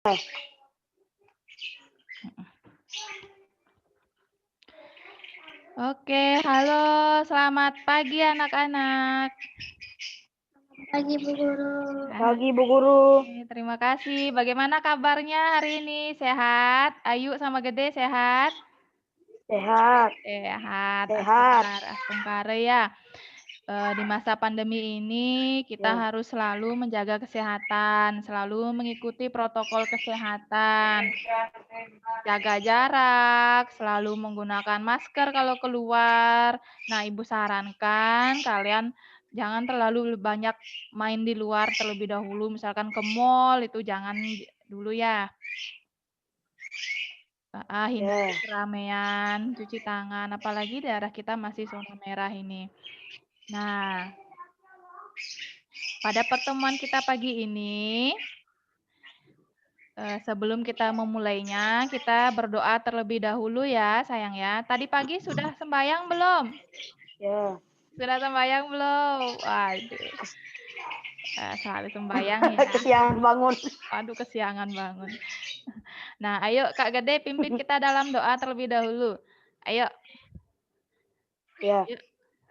Oke, halo, selamat pagi anak-anak. Pagi Bu Guru. Pagi Bu Guru. Oke, terima kasih. Bagaimana kabarnya hari ini? Sehat? Ayu sama Gede sehat? Sehat. Sehat. Sehat. Astungkara ya. Di masa pandemi ini kita Ya. harus selalu menjaga kesehatan, selalu mengikuti protokol kesehatan. Jaga jarak, selalu menggunakan masker kalau keluar. Nah, Ibu sarankan kalian jangan terlalu banyak main di luar terlebih dahulu, misalkan ke mall itu jangan dulu ya. Hindari keramaian, cuci tangan, apalagi daerah kita masih zona merah ini. Nah, pada pertemuan kita pagi ini, sebelum kita memulainya, kita berdoa terlebih dahulu ya, sayang ya. Tadi pagi sudah sembahyang belum? Ya. Sudah sembahyang belum? Waduh. Selalu sembahyang ya. Kesiangan bangun. Waduh, kesiangan bangun. Nah, ayo Kak Gede pimpin kita dalam doa terlebih dahulu. Ayo. Ya. Yuk,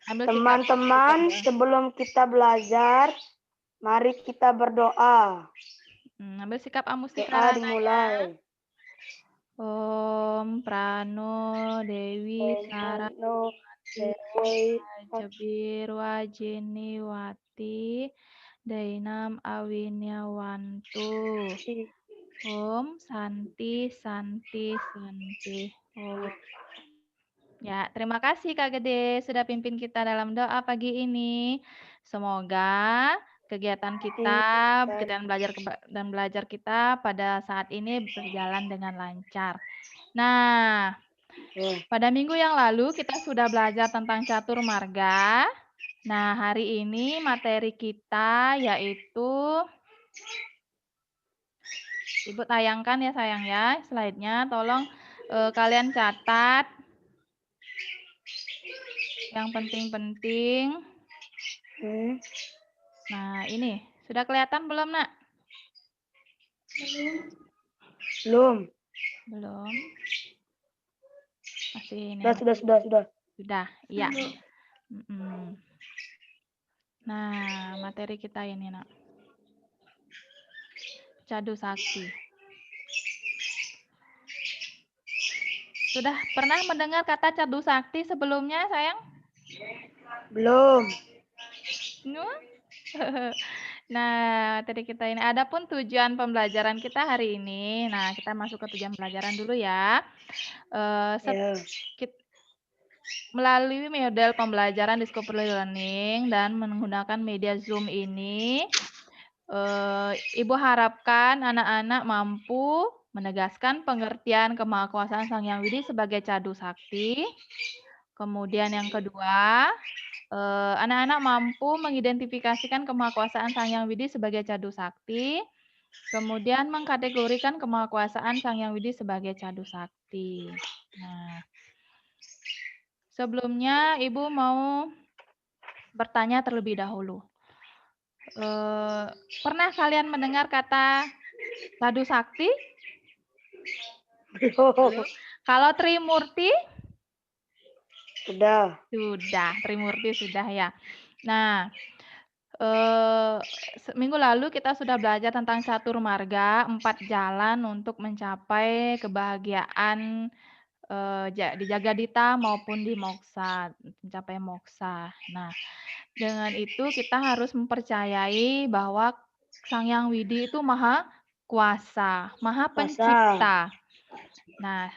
ambil Teman-teman, sebelum kita belajar, mari kita berdoa. Ambil sikap Doa amustika dimulai. Om Prano Dewi Sara Dewi Jebir Wajini Wati Dainam Awinyawantu Om Santi Santi Santi Om. Ya, terima kasih Kak Gede sudah pimpin kita dalam doa pagi ini. Semoga kegiatan kita dan belajar kita pada saat ini berjalan dengan lancar. Nah, pada minggu yang lalu kita sudah belajar tentang catur marga. Nah, hari ini materi kita yaitu Ibu tayangkan ya sayang ya slide-nya. Tolong kalian catat yang penting-penting. Nah, ini sudah kelihatan belum, Nak? Belum. Belum. Masih ini. Sudah. Sudah, iya. Nah, materi kita ini, Nak. Cadu Sakti. Sudah pernah mendengar kata Cadu Sakti sebelumnya, sayang? Belum. Nah, tadi kita ini adapun tujuan pembelajaran kita hari ini. Nah, kita masuk ke tujuan pembelajaran dulu ya. Melalui model pembelajaran Discovery Learning dan menggunakan media Zoom ini, Ibu harapkan anak-anak mampu menegaskan pengertian kemahakuasaan Sang Hyang Widi sebagai Cadu Sakti. Kemudian yang kedua, anak-anak mampu mengidentifikasikan kemahakuasaan Sang Hyang Widi sebagai Cadu Sakti. Kemudian mengkategorikan kemahakuasaan Sang Hyang Widi sebagai Cadu Sakti. Nah, sebelumnya Ibu mau bertanya terlebih dahulu. Pernah kalian mendengar kata Cadu Sakti? Belum. Kalau Trimurti? Sudah. Trimurti sudah ya. Nah, minggu lalu kita sudah belajar tentang catur marga, 4 jalan untuk mencapai kebahagiaan di Jagadita maupun di moksa, mencapai moksa. Nah, dengan itu kita harus mempercayai bahwa Sang Hyang Widi itu maha kuasa, maha pencipta. Nah,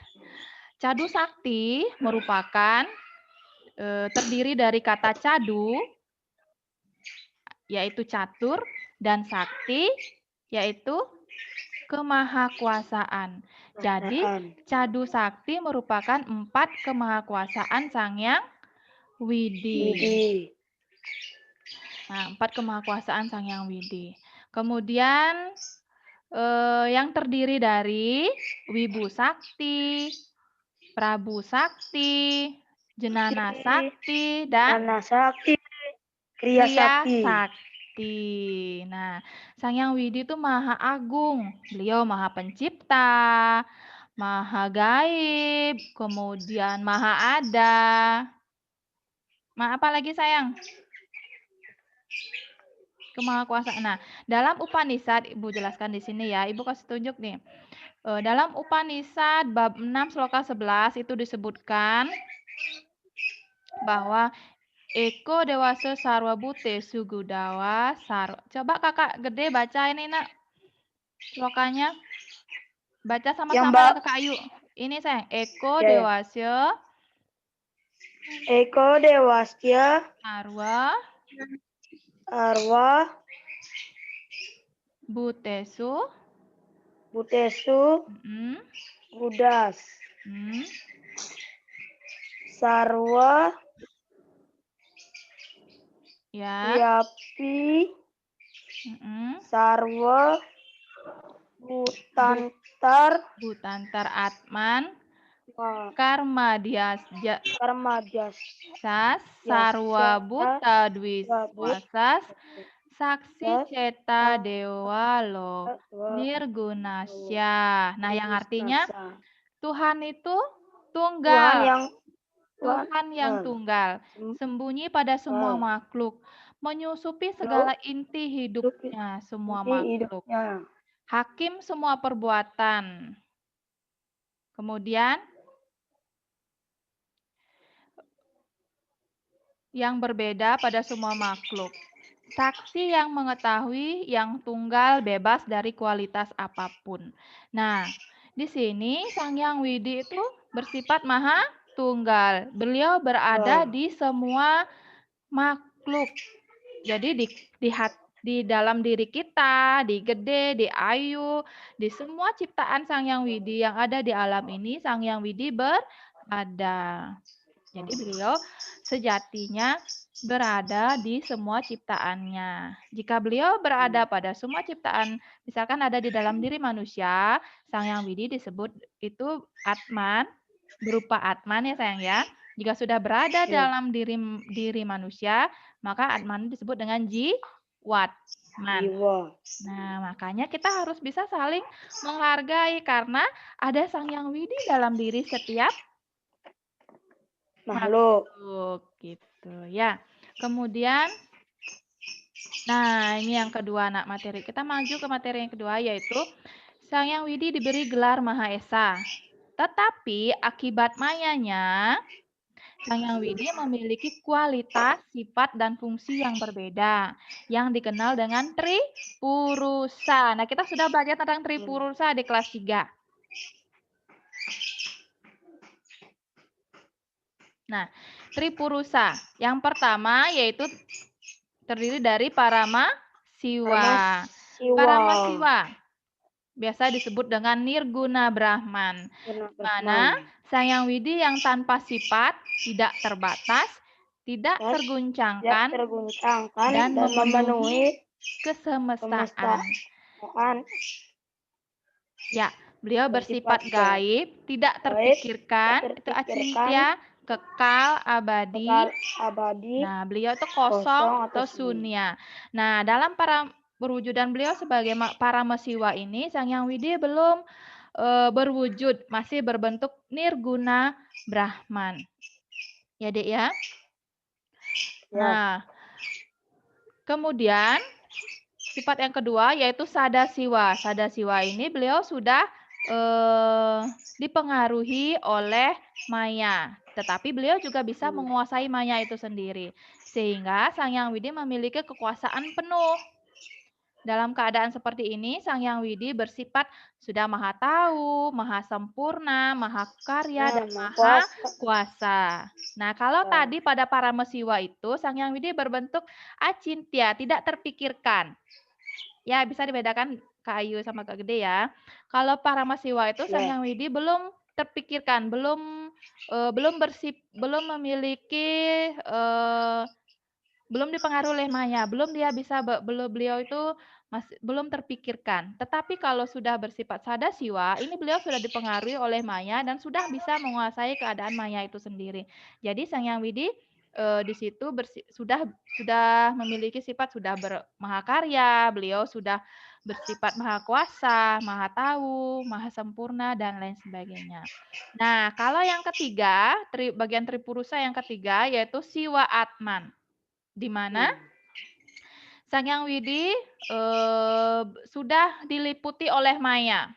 Cadu Sakti merupakan terdiri dari kata cadu, yaitu catur, dan sakti, yaitu kemahakuasaan. Jadi, Cadu Sakti merupakan 4 kemahakuasaan Sang Hyang Widi. Nah, 4 kemahakuasaan Sang Hyang Widi. Kemudian yang terdiri dari Wibu Sakti, Prabu Sakti, Jenana Sakti, dan Nana Sakti, Kriya Sakti. Sejati. Nah, Sang Hyang Widi itu Maha Agung. Beliau Maha Pencipta, Maha Gaib, kemudian Maha Ada. Apa lagi sayang? Kemahakuasaan. Nah, dalam Upanishad, Ibu jelaskan di sini ya. Ibu kasih tunjuk nih. Dalam Upanishad bab 6 sloka 11 itu disebutkan bahwa Eko dewasa sarwa bute sugudawa sarwa. Coba kakak gede baca ini nak slokanya. Baca sama-sama kakak Ayu. Ini sayang. Eko Ya. dewasa Eko dewasya sarwa arwah butesu butesu mm, budas mm, sarwa ya yapi mm, sarwa butantar butantar atman ma- karma dia karmajas sas sarwa Yasa, buta dwiswasas saksi Sas, ceta dewa lo nirgunasya. Nah, yang artinya Nasa. Tuhan itu Tuhan tunggal. yang Tuhan yang tunggal, sembunyi pada semua makhluk, menyusupi segala inti hidupnya semua makhluk. hidupnya. Hakim semua perbuatan. Kemudian yang berbeda pada semua makhluk. Saksi yang mengetahui yang tunggal bebas dari kualitas apapun. Nah, di sini Sang Hyang Widi itu bersifat maha tunggal. Beliau berada di semua makhluk. Jadi di dalam diri kita, di Gede, di Ayu, di semua ciptaan Sang Hyang Widi yang ada di alam ini, Sang Hyang Widi berada. Jadi beliau sejatinya berada di semua ciptaannya. Jika beliau berada pada semua ciptaan, misalkan ada di dalam diri manusia, Sang Hyang Widi disebut itu Atman, berupa Atman ya sayang ya. Jika sudah berada dalam diri manusia, maka Atman disebut dengan Jiwatman. Nah, makanya kita harus bisa saling menghargai karena ada Sang Hyang Widi dalam diri setiap makhluk gitu ya. Kemudian nah, ini yang kedua anak materi. Kita maju ke materi yang kedua yaitu Sang Hyang Widi diberi gelar Maha Esa. Tetapi akibat mayanya Sang Hyang Widi memiliki kualitas, sifat, dan fungsi yang berbeda yang dikenal dengan Tripurusa. Nah, kita sudah belajar tentang Tripurusa di kelas 3. Nah, Tripurusa. Yang pertama yaitu terdiri dari Paramasiwa. Paramasiwa biasa disebut dengan Nirguna Brahman. Mana Sang Hyang Widi yang tanpa sifat, tidak terbatas, tidak terguncangkan, dan memenuhi kesemestaan. Ya, beliau bersifat gaib, tidak terpikirkan, itu acintya, kekal, abadi. Nah, beliau itu kosong atau sunya. Nah, dalam perwujudan beliau sebagai Paramasiwa ini, Sang Hyang Widi belum berwujud, masih berbentuk Nirguna Brahman. Ya, Dek ya? Nah, kemudian sifat yang kedua yaitu Sadasiwa. Sadasiwa ini beliau sudah dipengaruhi oleh Maya. Tetapi beliau juga bisa menguasai Maya itu sendiri. Sehingga Sang Hyang Widi memiliki kekuasaan penuh. Dalam keadaan seperti ini, Sang Hyang Widi bersifat sudah maha tahu, maha sempurna, maha karya, dan maha kuasa. Nah, kalau tadi pada Paramasiwa itu, Sang Hyang Widi berbentuk acintya, tidak terpikirkan. Ya, bisa dibedakan Kak Ayu sama Kak Gede ya. Kalau Paramasiwa itu Sang Hyang Widi belum terpikirkan, belum memiliki belum dipengaruhi oleh Maya, beliau itu belum terpikirkan. Tetapi kalau sudah bersifat Sadasiwa, ini beliau sudah dipengaruhi oleh Maya dan sudah bisa menguasai keadaan Maya itu sendiri. Jadi Sang Hyang Widi di situ sudah memiliki sifat sudah bermahakarya, beliau sudah bersifat maha kuasa, maha tahu, maha sempurna dan lain sebagainya. Nah, kalau yang ketiga, bagian Tripurusa yang ketiga yaitu Siwa Atman. Di mana Sang Hyang Widi sudah diliputi oleh Maya.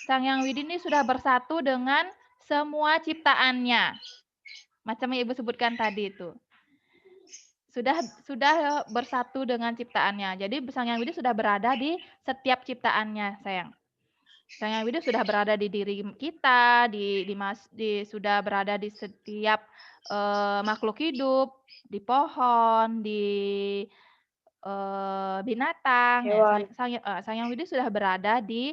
Sang Hyang Widi ini sudah bersatu dengan semua ciptaannya. Macam yang Ibu sebutkan tadi itu. Sudah bersatu dengan ciptaannya. Jadi Sang Hyang Widi sudah berada di setiap ciptaannya, sayang. Sang Hyang Widi sudah berada di diri kita, sudah berada di setiap makhluk hidup, di pohon, di binatang. Ya. Sang Hyang Widi sudah berada di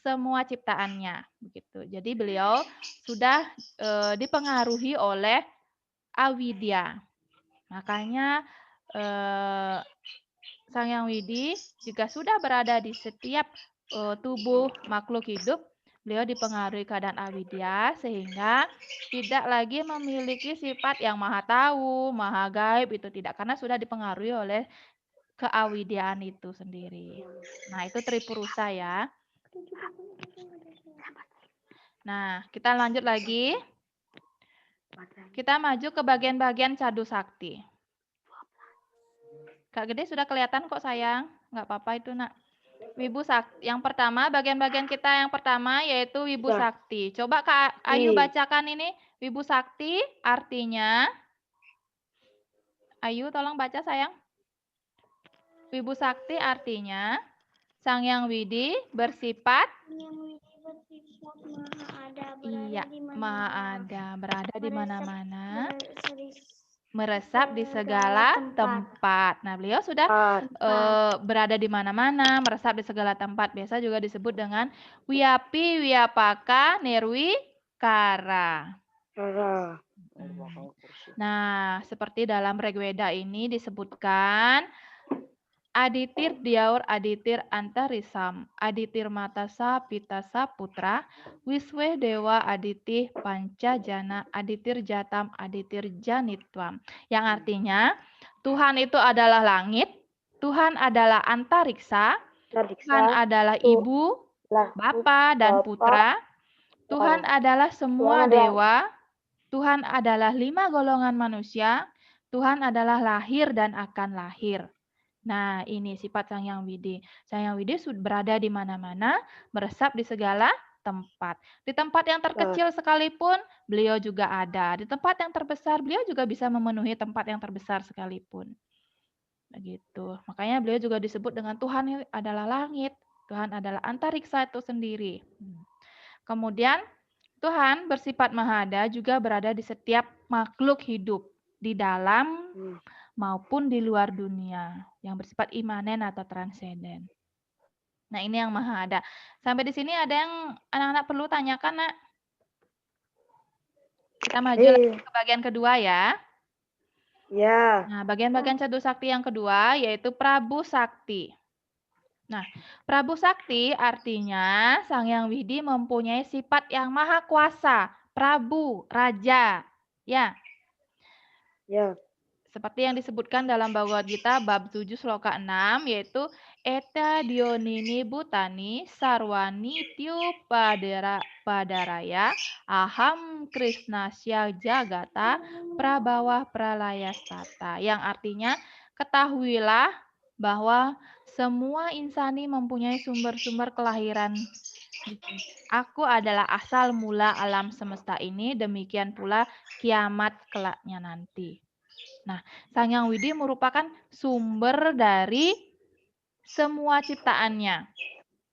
semua ciptaannya, begitu. Jadi beliau sudah dipengaruhi oleh awidya. Makanya Sang Hyang Widi juga sudah berada di setiap tubuh makhluk hidup. Beliau dipengaruhi keadaan awidya sehingga tidak lagi memiliki sifat yang maha tahu, maha gaib itu tidak, karena sudah dipengaruhi oleh keawidyaan itu sendiri. Nah, itu Tripurusa ya. Nah, kita lanjut lagi. Kita maju ke bagian-bagian Cadu Sakti. Kak Gede sudah kelihatan kok sayang. Nggak apa-apa itu nak. Wibu Sakti. Yang pertama, bagian-bagian kita yang pertama yaitu Wibu Sakti. Coba Kak Ayu bacakan ini. Wibu Sakti artinya. Ayu tolong baca sayang. Wibu Sakti artinya Sang Hyang Widi bersifat maha ada, berada di mana-mana, meresap di segala tempat. Nah, beliau sudah berada di mana-mana, meresap di segala tempat. Biasa juga disebut dengan Wiyapi Wiyapaka Nirwikara. Nah, seperti dalam Rigveda ini disebutkan Aditir Diaur Aditir Antarisam, Aditir Matasa Pitasa Putra, Wiswe Dewa Aditih Pancajana, Aditir Jatam Aditir Janitwam. Yang artinya, Tuhan itu adalah langit, Tuhan adalah antariksa, Tuhan adalah ibu, bapa, dan putra, Tuhan adalah semua dewa, Tuhan adalah 5 golongan manusia, Tuhan adalah lahir dan akan lahir. Nah, ini sifat Sang Hyang Widi. Sang Hyang Widi sudah berada di mana-mana, meresap di segala tempat. Di tempat yang terkecil sekalipun, beliau juga ada. Di tempat yang terbesar, beliau juga bisa memenuhi tempat yang terbesar sekalipun. Begitu. Makanya beliau juga disebut dengan Tuhan adalah langit, Tuhan adalah antariksa itu sendiri. Kemudian, Tuhan bersifat mahada juga berada di setiap makhluk hidup, di dalam maupun di luar dunia, yang bersifat imanen atau transenden. Nah, ini yang maha ada. Sampai di sini ada yang anak-anak perlu tanyakan, nak? Kita maju lagi ke bagian kedua ya. Ya. Nah, bagian-bagian Cadu Sakti yang kedua yaitu Prabu Sakti. Nah, Prabu Sakti artinya Sang Hyang Widi mempunyai sifat yang maha kuasa, Prabu, Raja. Ya. Ya. Seperti yang disebutkan dalam Bhagavad Gita bab 7 sloka 6 yaitu Eta Dionini Bhutani Sarwani Tyu Padaraya Aham Krishnasya Jagata Prabawah Pralayastata, yang artinya ketahuilah bahwa semua insani mempunyai sumber-sumber kelahiran. Aku adalah asal mula alam semesta ini, demikian pula kiamat kelaknya nanti. Nah, Sang Hyang Widi merupakan sumber dari semua ciptaannya.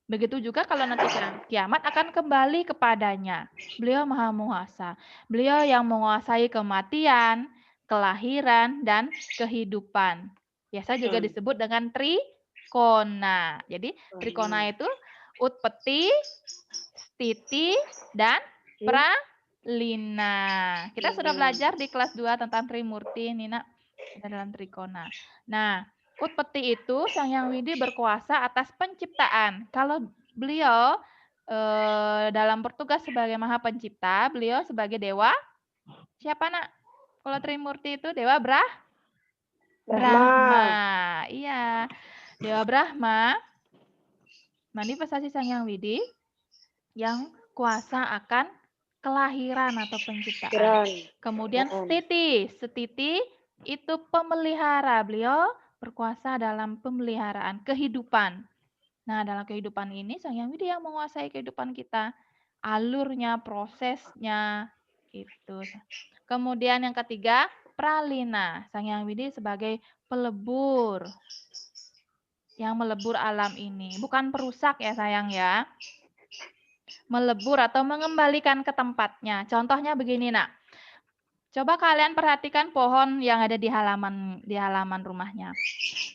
Begitu juga kalau nanti kiamat akan kembali kepadanya. Beliau maha menguasa. Beliau yang menguasai kematian, kelahiran, dan kehidupan. Biasa juga disebut dengan Trikona. Jadi Trikona itu Utpeti, Stiti, dan Pralina. Kita sudah belajar di kelas 2 tentang Trimurti, Nina, dalam Trikona. Nah, Utpeti itu Sang Hyang Widi berkuasa atas penciptaan. Kalau beliau dalam bertugas sebagai Maha Pencipta, beliau sebagai dewa siapa, nak? Kalau Trimurti itu Dewa Brahma. Brahma. Iya. Dewa Brahma manifestasi Sang Hyang Widi yang kuasa akan kelahiran atau penciptaan. Kemudian Setiti itu pemelihara. Beliau berkuasa dalam pemeliharaan kehidupan. Nah, dalam kehidupan ini Sang Hyang Widi yang menguasai kehidupan kita. Alurnya, prosesnya, itu. Kemudian yang ketiga, Pralina. Sang Hyang Widi sebagai pelebur. Yang melebur alam ini. Bukan perusak ya sayang ya. Melebur atau mengembalikan ke tempatnya. Contohnya begini nak. Coba kalian perhatikan pohon yang ada di halaman rumahnya.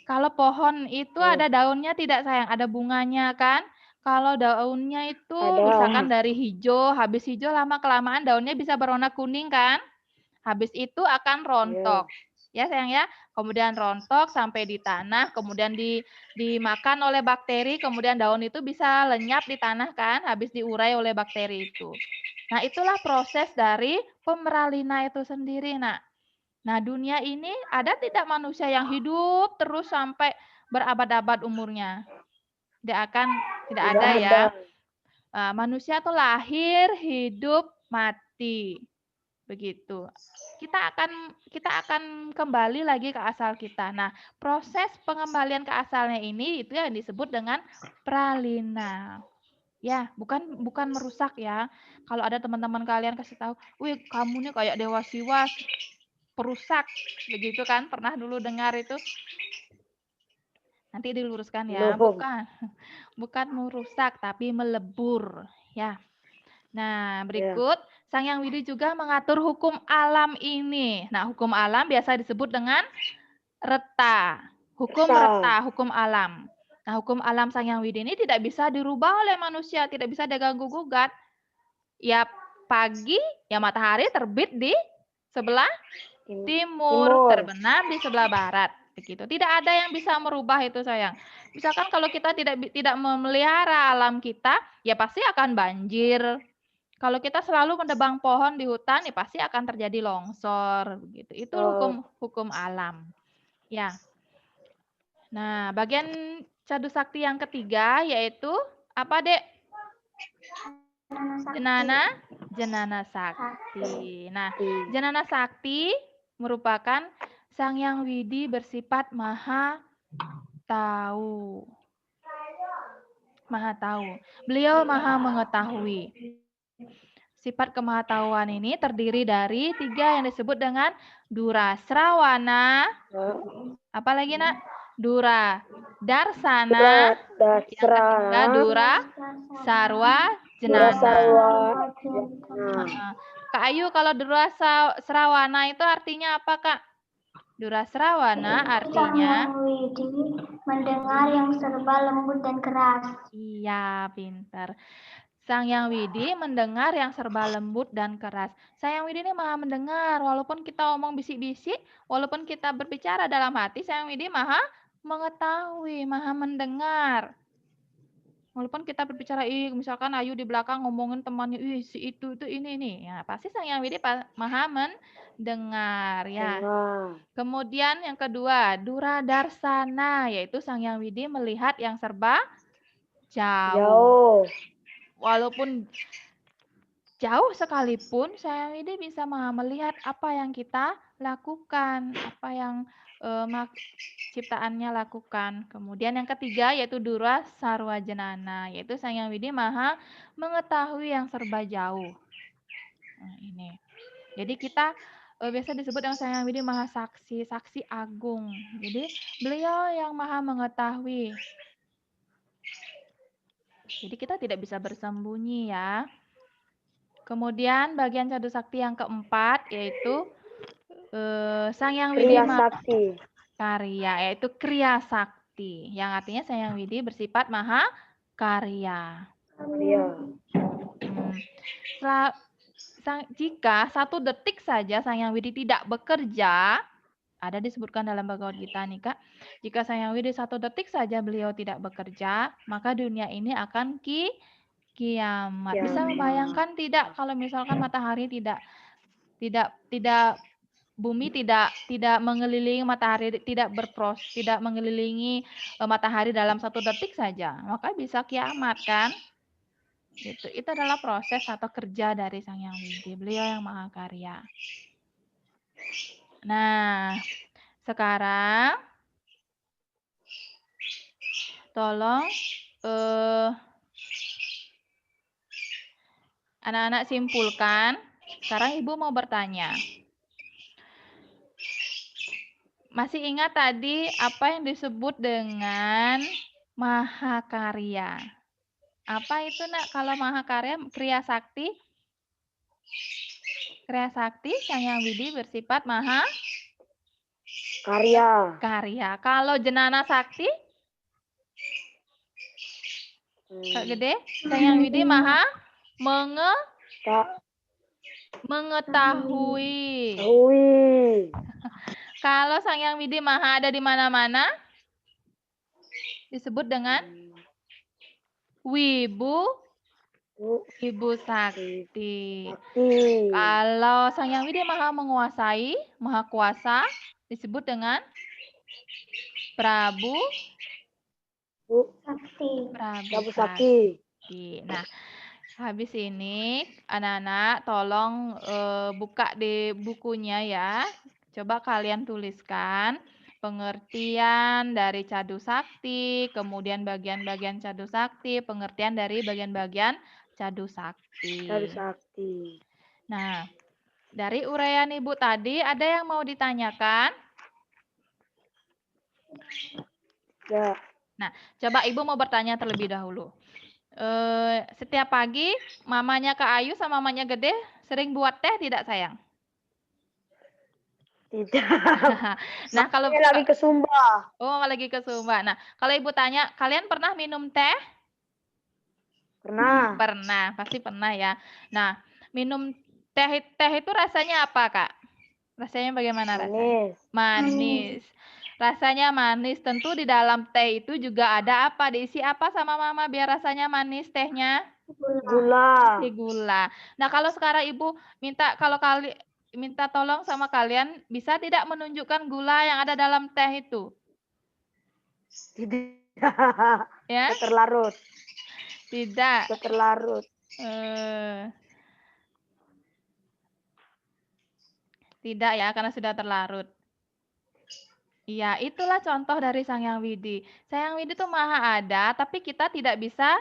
Kalau pohon itu ada daunnya tidak sayang, ada bunganya kan? Kalau daunnya itu misalkan dari hijau, habis hijau lama-kelamaan daunnya bisa berwarna kuning kan? Habis itu akan rontok. Ya sayang ya. Kemudian rontok sampai di tanah, kemudian dimakan oleh bakteri, kemudian daun itu bisa lenyap di tanah kan? Habis diurai oleh bakteri itu. Nah, itulah proses dari pemeralina itu sendiri, nak. Nah, dunia ini ada tidak manusia yang hidup terus sampai berabad-abad umurnya? Tidak ada ya. Manusia itu lahir, hidup, mati. Begitu. Kita akan kembali lagi ke asal kita. Nah, proses pengembalian ke asalnya ini itu yang disebut dengan pralina. Ya, bukan merusak ya. Kalau ada teman-teman kalian kasih tahu, "Wih, kamu nih kayak Dewa Siwa perusak." Begitu kan? Pernah dulu dengar itu? Nanti diluruskan ya. Bukan merusak tapi melebur, ya. Nah, berikut Sang Hyang Widi juga mengatur hukum alam ini. Nah, hukum alam biasa disebut dengan reta. Hukum reta, hukum alam. Nah, hukum alam Sang Hyang Widi ini tidak bisa dirubah oleh manusia, tidak bisa diganggu-gugat. Ya, pagi ya matahari terbit di sebelah timur, terbenam di sebelah barat. Begitu. Tidak ada yang bisa merubah itu sayang. Misalkan kalau kita tidak memelihara alam kita, ya pasti akan banjir. Kalau kita selalu menebang pohon di hutan, ya pasti akan terjadi longsor. Begitu. Itu hukum alam. Ya. Nah, bagian cadu sakti yang ketiga yaitu apa, Dek? Jenana sakti. Nah, jenana sakti merupakan Sang Hyang Widi bersifat maha tahu. Maha tahu. Beliau maha mengetahui. Sifat kemahatauan ini terdiri dari 3 yang disebut dengan Dura Srawana. Apa lagi nak? Dura Darsana. Yang ketiga Dura Sarwa Jenana. Kak Ayu, kalau Dura Srawana itu artinya apa Kak? Dura Srawana artinya mendengar yang serba lembut dan keras. Iya, pintar. Sang Hyang Widi mendengar yang serba lembut dan keras. Sang Hyang Widi ini maha mendengar, walaupun kita omong bisik-bisik, walaupun kita berbicara dalam hati, Sang Hyang Widi maha mengetahui, maha mendengar. Walaupun kita berbicara, misalkan Ayu di belakang ngomongin temannya, si itu ini. Ya, pasti Sang Hyang Widi maha mendengar ya. Kemudian yang kedua, Dura Darsana, yaitu Sang Hyang Widi melihat yang serba jauh. Walaupun jauh sekalipun, Sang Hyang Widi bisa melihat apa yang kita lakukan, apa yang ciptaannya lakukan. Kemudian yang ketiga yaitu Dura Sarwajenana, yaitu Sang Hyang Widi maha mengetahui yang serba jauh. Nah, ini. Jadi kita biasa disebut dengan Sang Hyang Widi maha saksi, saksi agung. Jadi beliau yang maha mengetahui. Jadi kita tidak bisa bersembunyi ya. Kemudian bagian cadu sakti yang keempat yaitu Sang Hyang Widi karya, yaitu kriya sakti, yang artinya Sang Hyang Widi bersifat maha karya. Jika 1 detik saja Sang Hyang Widi tidak bekerja, ada disebutkan dalam Bhagavad Gita nih Kak, jika Sang Hyang Widi 1 detik saja beliau tidak bekerja, maka dunia ini akan kiamat. Bisa membayangkan tidak kalau misalkan matahari tidak bumi tidak mengelilingi matahari, tidak mengelilingi matahari dalam 1 detik saja, maka bisa kiamat kan? Gitu. Itu adalah proses atau kerja dari Sang Hyang Widi. Beliau yang mahakarya. Nah, sekarang tolong anak-anak simpulkan. Sekarang Ibu mau bertanya. Masih ingat tadi apa yang disebut dengan mahakarya? Apa itu, Nak? Kalau mahakarya, kriya sakti? Kriya sakti Sang Hyang Widi bersifat maha Karya. karya. Kalau jenana sakti? Kak Gede? Sang Hyang Widi maha Tak mengetahui. tahui. Kalau Sang Hyang Widi maha ada di mana-mana? Disebut dengan Wibu Sakti. Sakti. Kalau Sang Hyang Widi maha menguasai, maha kuasa, disebut dengan Prabu Prabu Sakti. Nah, habis ini anak-anak tolong buka di bukunya ya. Coba kalian tuliskan pengertian dari Cadu Sakti, kemudian bagian-bagian Cadu Sakti, pengertian dari bagian-bagian Cadu Sakti. Cadu Sakti. Nah, dari uraian Ibu tadi ada yang mau ditanyakan? Ya. Nah, coba Ibu mau bertanya terlebih dahulu. Setiap pagi mamanya Kak Ayu sama mamanya Gede sering buat teh tidak, sayang? Tidak. Nah, kalau Saya lagi ke Sumba. oh, lagi ke Sumba. Nah, kalau Ibu tanya, kalian pernah minum teh? Pernah. Pernah, pasti pernah ya. Nah, minum teh itu rasanya apa, Kak? Rasanya bagaimana rasanya? Manis. Rasanya manis. Tentu di dalam teh itu juga ada apa? Diisi apa sama Mama biar rasanya manis tehnya? Gula. Gula. Nah, kalau sekarang Ibu minta tolong sama kalian, bisa tidak menunjukkan gula yang ada dalam teh itu? Tidak. Ya? Sudah terlarut. Tidak. Sudah terlarut. Tidak ya, karena sudah terlarut. Iya, itulah contoh dari Sang Hyang Widi. Sang Hyang Widi itu maha ada, tapi kita tidak bisa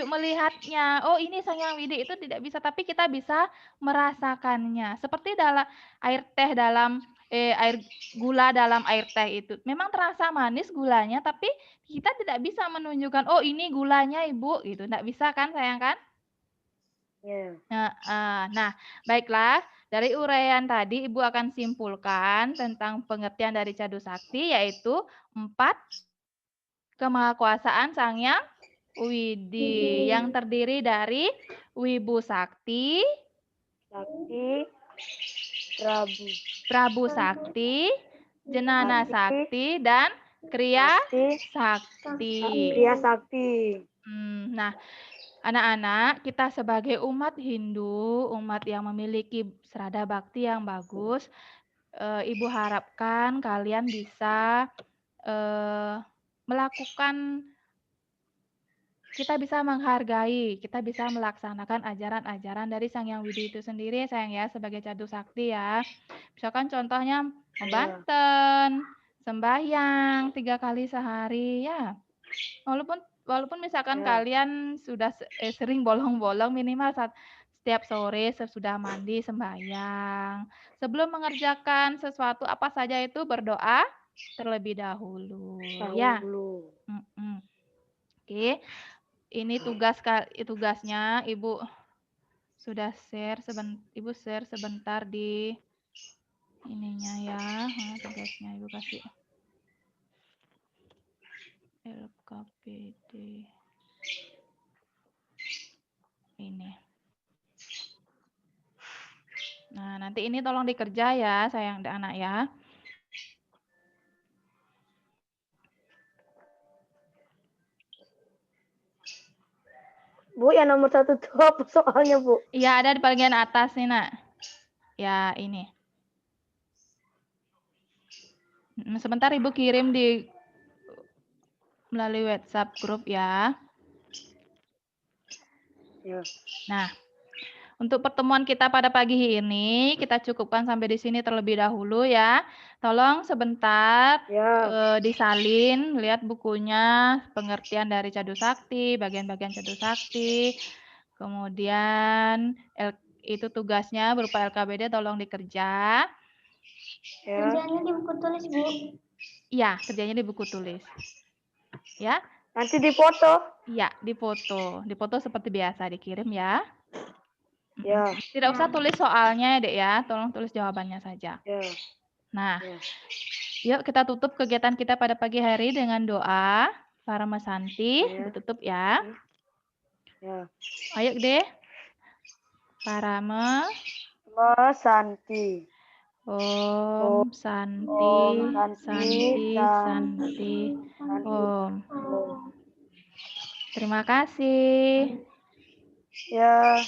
melihatnya. Oh, ini Sang Hyang Widi, itu tidak bisa, tapi kita bisa merasakannya. Seperti dalam air gula dalam air teh itu. Memang terasa manis gulanya, tapi kita tidak bisa menunjukkan, oh ini gulanya Ibu, gitu. Tidak bisa kan, sayang kan? Ya. Nah, baiklah. Dari uraian tadi, Ibu akan simpulkan tentang pengertian dari Cadu Sakti, yaitu 4 kemahakuasaan Sang Hyang Widi, yang terdiri dari Wibu Sakti, Prabu Sakti, Jenana Sakti, dan Kriya Sakti. Kriya Sakti. Nah, anak-anak, kita sebagai umat Hindu, umat yang memiliki serada bakti yang bagus, Ibu harapkan kalian bisa kita bisa menghargai, kita bisa melaksanakan ajaran-ajaran dari Sang Hyang Widi itu sendiri, sayang ya, sebagai Cadu Sakti ya. Misalkan contohnya membanten, sembahyang 3 kali sehari ya. Walaupun misalkan kalian sudah sering bolong-bolong, minimal setiap sore sesudah mandi sembahyang. Sebelum mengerjakan sesuatu apa saja itu berdoa terlebih dahulu. Ya. Oke. Ini tugasnya Ibu sudah Ibu share sebentar di ininya ya. Tugasnya Ibu kasih LKPD ini. Nah, nanti ini tolong dikerja ya, sayang anak ya. Bu, yang nomor 1 itu apa soalnya, Bu? Iya, ada di bagian atas nih, Nak. ya ini. Sebentar Ibu kirim melalui WhatsApp grup ya. Ya. Nah, untuk pertemuan kita pada pagi ini kita cukupkan sampai di sini terlebih dahulu ya. Tolong sebentar Ya. disalin, lihat bukunya, pengertian dari Cadu Sakti, bagian-bagian Cadu Sakti. Kemudian itu tugasnya berupa LKBD tolong dikerja. Ya. Kerjanya di buku tulis, Bu. Iya, kerjanya di buku tulis. Ya. Nanti dipoto. Iya, difoto. Difoto seperti biasa dikirim ya. Ya. Tidak usah tulis soalnya ya, Dek ya. Tolong tulis jawabannya saja. Ya. Nah, Ya. yuk kita tutup kegiatan kita pada pagi hari dengan doa. Para Santi, Ya. ditutup ya. Ya. Ayo deh. Parama Santi. Om Santi, Om Santi, Santi, Om. Terima kasih. Ya.